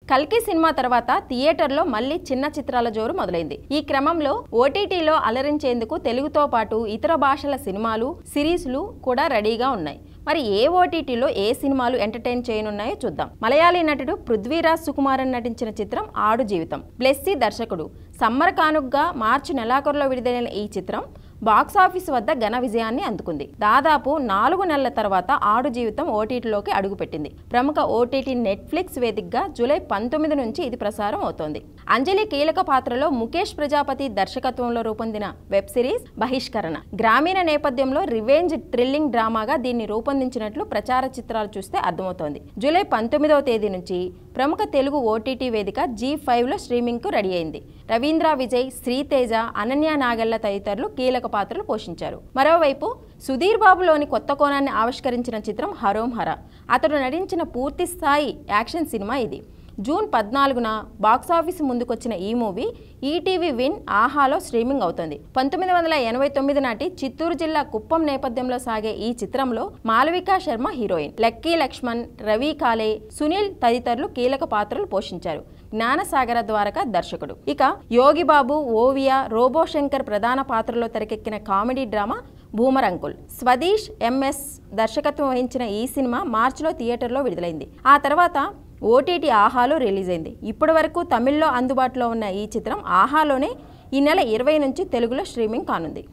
కల్కి సినిమా తర్వాత థియేటర్లో మళ్ళీ చిన్న చిత్రాల జోరు మొదలైంది. ఈ క్రమంలో ఓటీటీలో అలరించేందుకు తెలుగుతో పాటు ఇతర భాషల సినిమాలు, సిరీస్లు కూడా రెడీగా ఉన్నాయి. మరి ఏ ఓటీటీలో ఏ సినిమాలు ఎంటర్టైన్ చేయనున్నాయో చూద్దాం. మలయాళీ నటుడు పృథ్వీరాజ్ సుకుమారన్ నటించిన చిత్రం ఆడు జీవితం. బ్లెస్సీ దర్శకుడు. సమ్మర్ కానుగ్గా మార్చి నెలాఖరులో విడుదలైన ఈ చిత్రం బాక్సాఫీస్ వద్ద ఘన విజయాన్ని అందుకుంది. దాదాపు 4 నెలల తర్వాత ఆడు జీవితం ఓటీటీలోకి అడుగుపెట్టింది. ప్రముఖ ఓటీటీ నెట్ఫ్లిక్స్ వేదికగా జూలై 19 నుంచి ఇది ప్రసారం అవుతోంది. అంజలి కీలక పాత్రలో ముఖేష్ ప్రజాపతి దర్శకత్వంలో రూపొందిన వెబ్ సిరీస్ బహిష్కరణ. గ్రామీణ నేపథ్యంలో రివెంజ్ థ్రిల్లింగ్ డ్రామాగా దీన్ని రూపొందించినట్లు ప్రచార చిత్రాలు చూస్తే అర్థమవుతోంది. జూలై 19వ తేదీ నుంచి ప్రముఖ తెలుగు ఓటీటీ వేదిక G5లో స్ట్రీమింగ్ కు రెడీ అయింది. రవీంద్ర విజయ్, శ్రీతేజ, అనన్య నాగెళ్ల తదితరులు కీలక పాత్రలు పోషించారు. మరోవైపు సుధీర్ బాబులోని కొత్త కోణాన్ని ఆవిష్కరించిన చిత్రం హరోం హర. అతడు నటించిన పూర్తి స్థాయి యాక్షన్ సినిమా ఇది. జూన్ 14న బాక్సాఫీస్ ముందుకొచ్చిన ఈ మూవీ ఈటీవీ విన్, ఆహాలో స్ట్రీమింగ్ అవుతుంది. 1989 నాటి చిత్తూరు జిల్లా కుప్పం నేపథ్యంలో సాగే ఈ చిత్రంలో మాలవికా శర్మ హీరోయిన్. లక్కీ లక్ష్మణ్, రవి కాలే, సునీల్ తదితరులు కీలక పాత్రలు పోషించారు. జ్ఞానసాగర ద్వారక దర్శకుడు. ఇక యోగిబాబు, ఓవియా, రోబో శంకర్ ప్రధాన పాత్రలో తెరకెక్కిన కామెడీ డ్రామా బూమరంకుల్. స్వదేశ్ ఎంఎస్ దర్శకత్వం వహించిన ఈ సినిమా మార్చిలో థియేటర్లో విడుదలైంది. ఆ తర్వాత ఓటీటీ ఆహాలో రిలీజ్ అయింది. ఇప్పటి వరకు తమిళ్లో అందుబాటులో ఉన్న ఈ చిత్రం ఆహాలోనే ఈ నెల 20 నుంచి తెలుగులో స్ట్రీమింగ్ కానుంది.